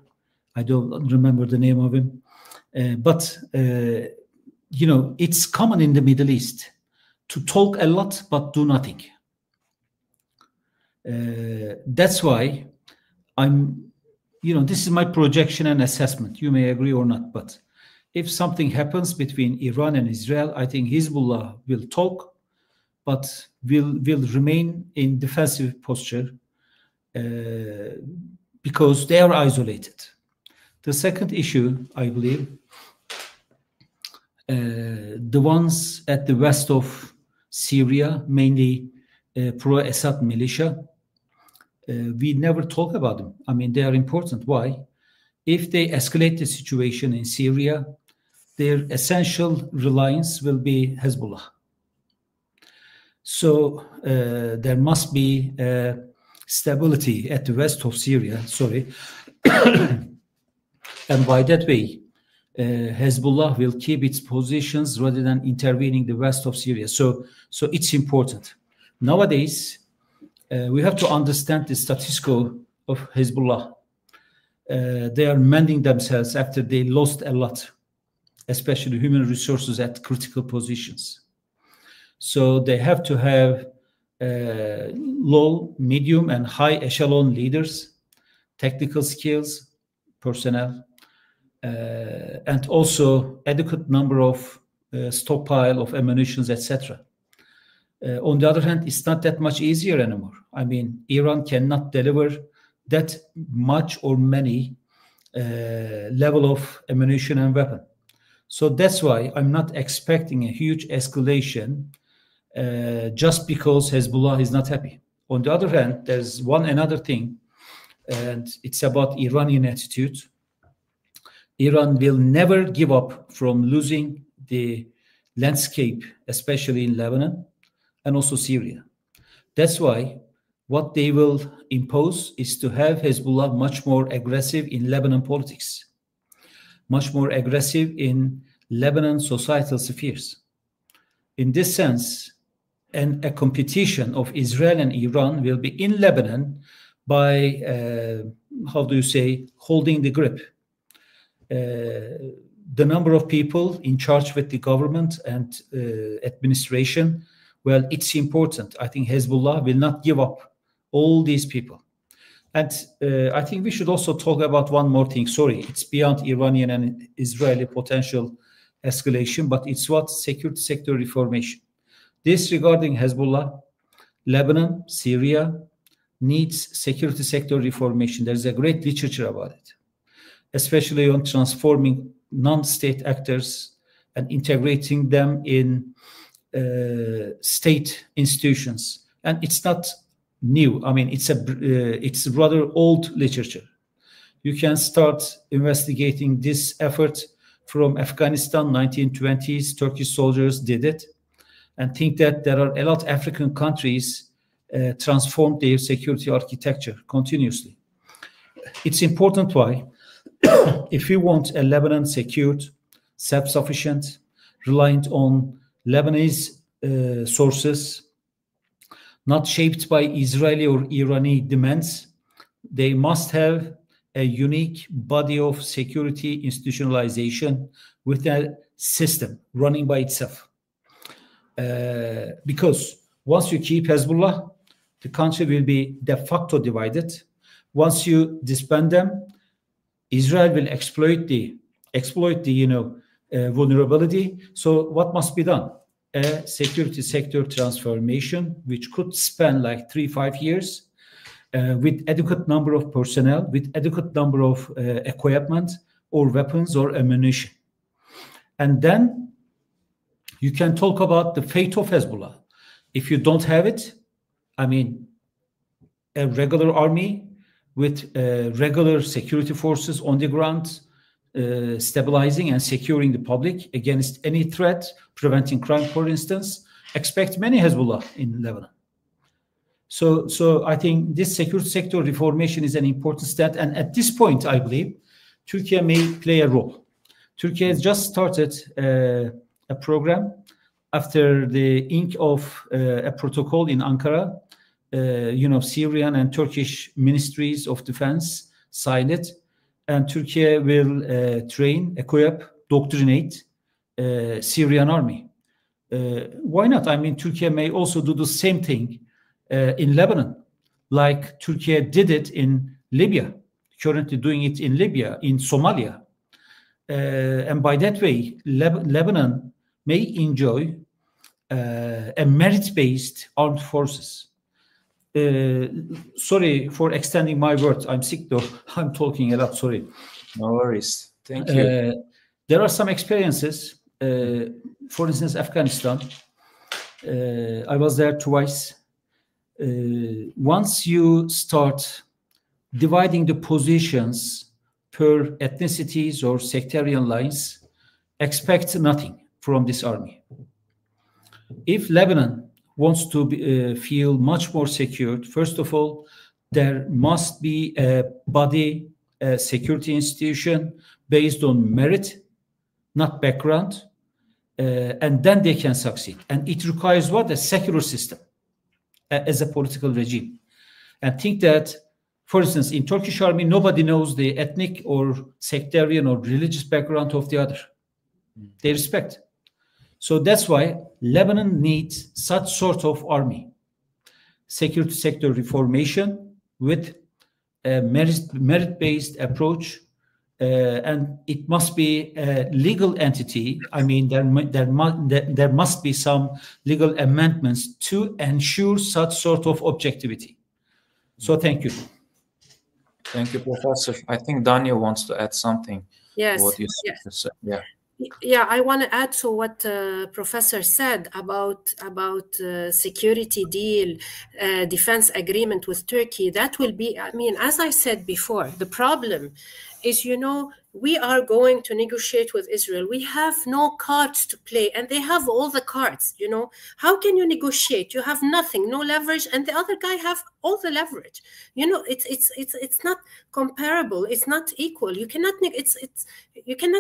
I don't remember the name of him, but it's common in the Middle East to talk a lot but do nothing. That's why this is my projection and assessment. You may agree or not, but if something happens between Iran and Israel, I think Hezbollah will talk, but will remain in defensive posture because they are isolated. The second issue, I believe, the ones at the west of Syria, mainly pro-Assad militia, we never talk about them. I mean, they are important. Why? If they escalate the situation in Syria, their essential reliance will be Hezbollah. So there must be stability at the west of Syria, and by that way, Hezbollah will keep its positions rather than intervening the west of Syria. So it's important. Nowadays, we have to understand the status quo of Hezbollah. They are mending themselves after they lost a lot, especially human resources at critical positions. So they have to have low, medium, and high echelon leaders, technical skills, personnel, and also adequate number of stockpile of ammunitions, etc. On the other hand, it's not that much easier anymore. I mean, Iran cannot deliver that much or many level of ammunition and weapon. So that's why I'm not expecting a huge escalation just because Hezbollah is not happy. On the other hand, there's another thing, and it's about Iranian attitude. Iran will never give up from losing the landscape, especially in Lebanon and also Syria. That's why what they will impose is to have Hezbollah much more aggressive in Lebanon politics, much more aggressive in Lebanon societal spheres. In this sense, a competition of Israel and Iran will be in Lebanon by, holding the grip. the number of people in charge with the government and administration, well, it's important. I think Hezbollah will not give up all these people. And I think we should also talk about one more thing. Sorry, it's beyond Iranian and Israeli potential escalation, but it's what security sector reformation. This regarding Hezbollah, Lebanon, Syria needs security sector reformation. There's a great literature about it, especially on transforming non-state actors and integrating them in state institutions. And it's not new. I mean, it's rather old literature. You can start investigating this effort from Afghanistan, 1920s. Turkish soldiers did it, and think that there are a lot of African countries transformed their security architecture continuously. It's important why, if you want a Lebanon secured, self-sufficient, reliant on Lebanese sources, not shaped by Israeli or Irani demands, they must have a unique body of security institutionalization with a system running by itself. Because once you keep Hezbollah, the country will be de facto divided. Once you disband them, Israel will exploit the vulnerability. So what must be done? A security sector transformation, which could span like 3-5 years, with adequate number of personnel, with adequate number of equipment or weapons or ammunition. And then you can talk about the fate of Hezbollah. If you don't have it, I mean, a regular army with regular security forces on the ground, stabilizing and securing the public against any threat, preventing crime, for instance, expect many Hezbollah in Lebanon. So I think this security sector reformation is an important step. And at this point, I believe, Turkey may play a role. Turkey has just started a program after the ink of a protocol in Ankara. Syrian and Turkish ministries of defense signed it. And Turkey will train, equip, doctrinate Syrian army. Why not? I mean, Turkey may also do the same thing in Lebanon, like Turkey did it in Libya, currently doing it in Libya, in Somalia. And by that way, Lebanon may enjoy a merit-based armed forces. Sorry for extending my words. I'm sick though. I'm talking a lot. Sorry. No worries. Thank you. There are some experiences. For instance, Afghanistan. I was there twice. Once you start dividing the positions per ethnicities or sectarian lines, expect nothing from this army. If Lebanon wants to feel much more secured, first of all, there must be a body, a security institution based on merit, not background, and then they can succeed. And it requires what? A secular system as a political regime. And think that, for instance, in Turkish army, nobody knows the ethnic or sectarian or religious background of the other. They respect. So that's why Lebanon needs such sort of army. Security sector reformation with a merit-based approach, and it must be a legal entity. I mean, there must be some legal amendments to ensure such sort of objectivity. So thank you. Thank you, Professor. I think Dania wants to add something. Yes. What you said. Yeah. Yeah, I want to add to what Professor said about security deal, defense agreement with Turkey. That will be, I mean, as I said before, the problem is, we are going to negotiate with Israel. We have no cards to play, and they have all the cards. How can you negotiate? You have nothing, no leverage, and the other guy have all the leverage. It's not comparable. It's not equal. You cannot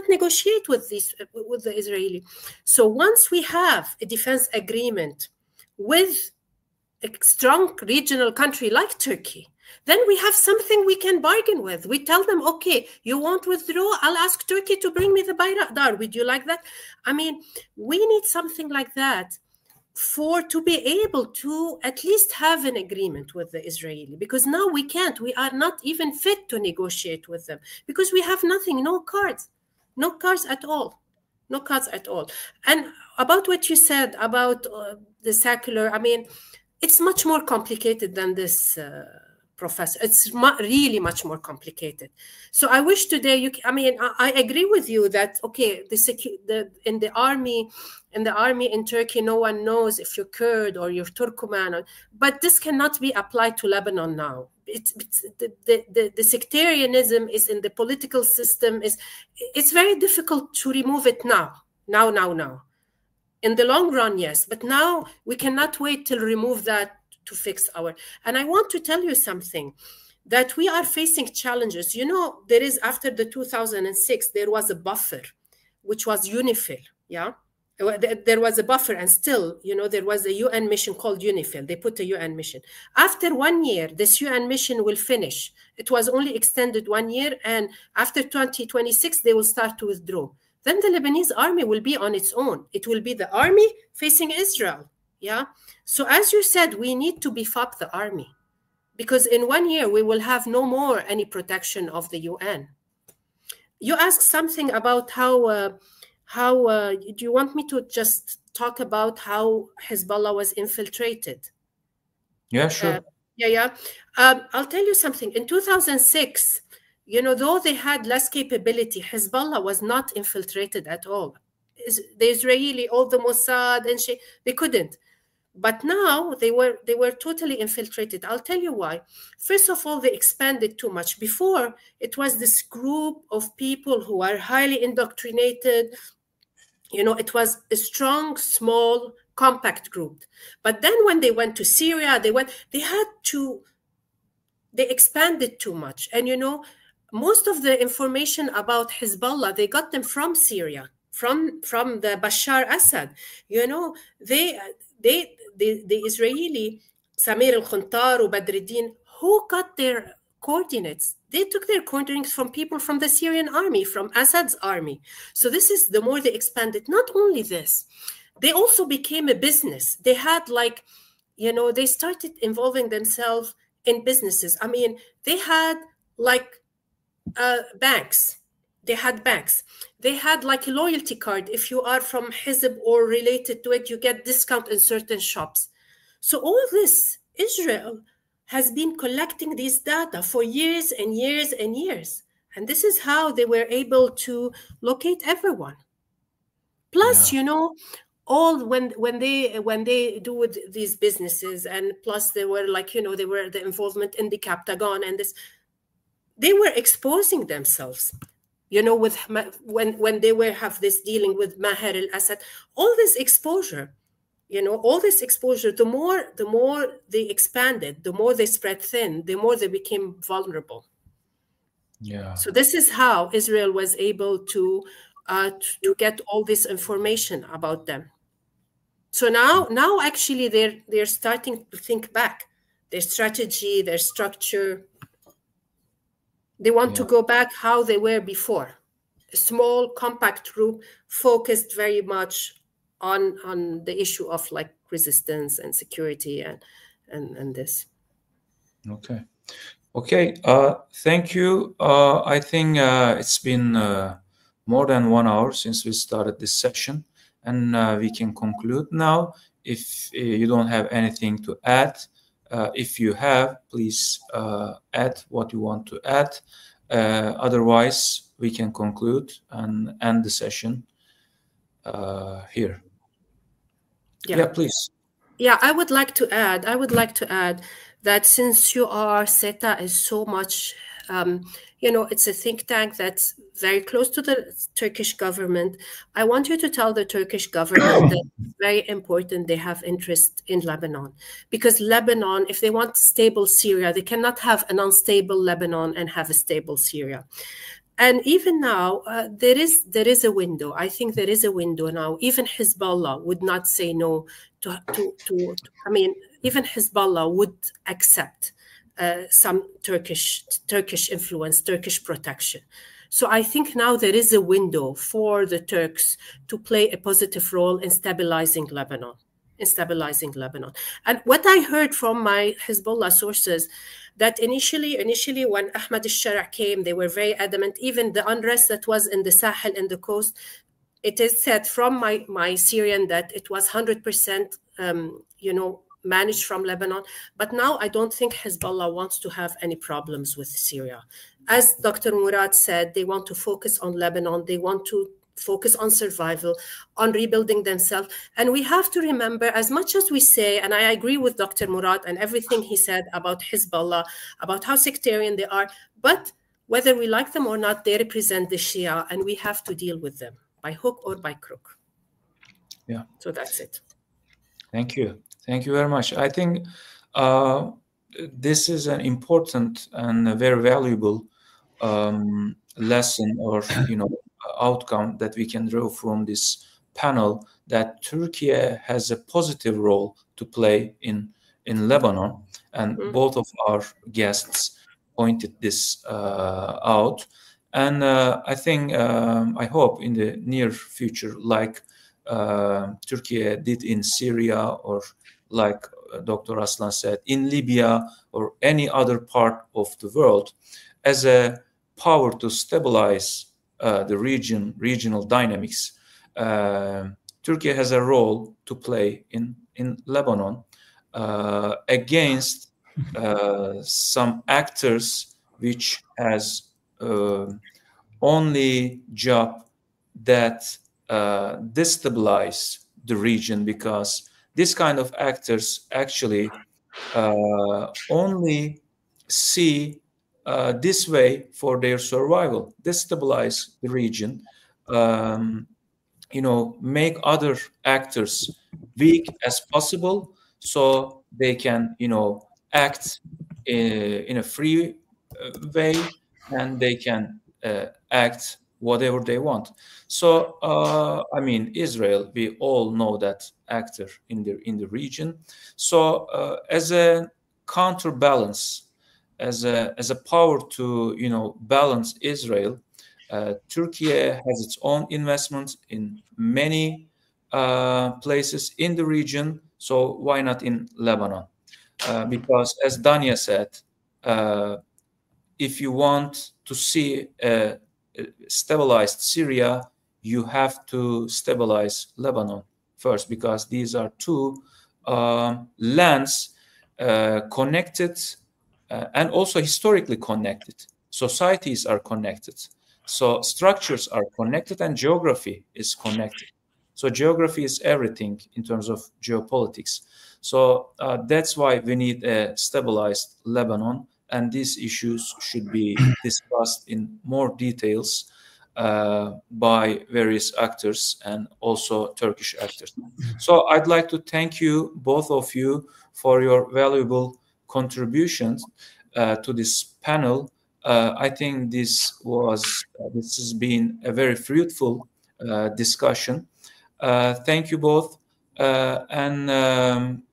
negotiate with the Israeli. So once we have a defense agreement with a strong regional country like Turkey, Then we have something we can bargain with. We tell them, okay, you won't withdraw, I'll ask Turkey to bring me the Bayraktar. Would you like that? I mean, we need something like that to be able to at least have an agreement with the Israeli, because now we can't. We are not even fit to negotiate with them because we have nothing, no cards at all. No cards at all. And about what you said about the secular, I mean, it's much more complicated than this, Professor. It's really much more complicated. So I wish today, I agree with you that, okay, in the army in Turkey, no one knows if you're Kurd or you're Turkoman, but this cannot be applied to Lebanon now. The sectarianism is in the political system. It's very difficult to remove it now. In the long run, yes, but now we cannot wait till remove that to fix our. And I want to tell you something, that we are facing challenges. You know, there is, after the 2006, there was a buffer, which was UNIFIL, yeah? There was a buffer, and still, you know, there was a UN mission called UNIFIL. They put a UN mission. After 1 year, this UN mission will finish. It was only extended 1 year, and after 2026, they will start to withdraw. Then the Lebanese army will be on its own. It will be the army facing Israel, yeah? So as you said, we need to beef up the army, because in 1 year, we will have no more any protection of the UN. You asked something about how do you want me to just talk about how Hezbollah was infiltrated? Yeah, sure. I'll tell you something. In 2006, you know, though they had less capability, Hezbollah was not infiltrated at all. The Israeli, all the Mossad, and they couldn't. But now they were totally infiltrated. I'll tell you why. First of all, they expanded too much. Before, it was this group of people who are highly indoctrinated. You know, it was a strong, small, compact group. But then when they went to Syria, they expanded too much. And, you know, most of the information about Hezbollah, they got them from Syria, from the Bashar Assad. You know, the Israeli, Samir al-Khuntar or Badruddin, who got their coordinates? They took their coordinates from people from the Syrian army, from Assad's army. So this is, the more they expanded. Not only this, they also became a business. They had, like, you know, they started involving themselves in businesses. I mean, they had like banks. They had banks. They had like a loyalty card. If you are from Hizb or related to it, you get discount in certain shops. So all this, Israel has been collecting these data for years and years and years. And this is how they were able to locate everyone. Plus, you know, all when they do with these businesses, and plus they were like, you know, they were the involvement in the Captagon and this, they were exposing themselves, you know, with when they were have this dealing with Maher al-Assad, all this exposure, you know, all this exposure, the more they expanded, the more they spread thin, the more they became vulnerable. Yeah. So this is how Israel was able to get all this information about them. So now actually they're starting to think back, their strategy, their structure. They want to go back how they were before, a small, compact group focused very much on the issue of like resistance and security and this. Okay. Thank you. I think it's been more than 1 hour since we started this session, and we can conclude now. If you don't have anything to add, if you have, please add what you want to add. Otherwise, we can conclude and end the session here. Yeah, please. Yeah, I would like to add that since SETA is so much, you know, it's a think tank that's very close to the Turkish government. I want you to tell the Turkish government that it's very important they have interest in Lebanon, because Lebanon, if they want stable Syria, they cannot have an unstable Lebanon and have a stable Syria. And even now, there is a window. I think there is a window now. Even Hezbollah would not say no to I mean, even Hezbollah would accept some Turkish influence, Turkish protection. So I think now there is a window for the Turks to play a positive role in stabilizing Lebanon. And what I heard from my Hezbollah sources, that initially when Ahmad al-Shara came, they were very adamant. Even the unrest that was in the Sahel and the coast, it is said from my Syrian that it was 100%, managed from Lebanon. But now I don't think Hezbollah wants to have any problems with Syria. As Dr. Murat said, they want to focus on Lebanon. They want to focus on survival, on rebuilding themselves. And we have to remember, as much as we say, and I agree with Dr. Murat and everything he said about Hezbollah, about how sectarian they are, but whether we like them or not, they represent the Shia, and we have to deal with them by hook or by crook. Yeah. So that's it. Thank you. Thank you very much. I think this is an important and a very valuable lesson or outcome that we can draw from this panel, that Turkey has a positive role to play in Lebanon, and both of our guests pointed this out. And I think, I hope in the near future, like Turkey did in Syria, or like Dr. Aslan said, in Libya or any other part of the world, as a power to stabilize the regional dynamics, Turkey has a role to play in Lebanon against some actors which has only job that destabilize the region, because this kind of actors actually only see this way for their survival, destabilize the region, make other actors weak as possible, so they can, act in a free way, and they can act whatever they want. So, I mean, Israel, we all know that actor in the region. So, as a counterbalance, as a power to balance Israel, Turkey has its own investment in many places in the region. So why not in Lebanon? Because as Dania said, if you want to see a stabilized Syria, you have to stabilize Lebanon first, because these are two lands connected and also historically connected. Societies are connected. So structures are connected, and geography is connected. So geography is everything in terms of geopolitics. So that's why we need a stabilized Lebanon, and these issues should be discussed in more details by various actors, and also Turkish actors. So I'd like to thank you, both of you, for your valuable contributions to this panel. I think this has been a very fruitful discussion. Thank you both. And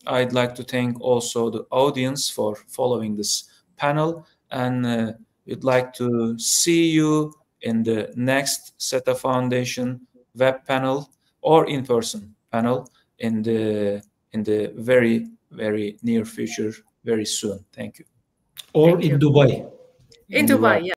I'd like to thank also the audience for following this panel. And we'd like to see you in the next SETA Foundation web panel or in-person panel in the very, very near future, very soon. Thank you. Or in Dubai. In Dubai, yeah.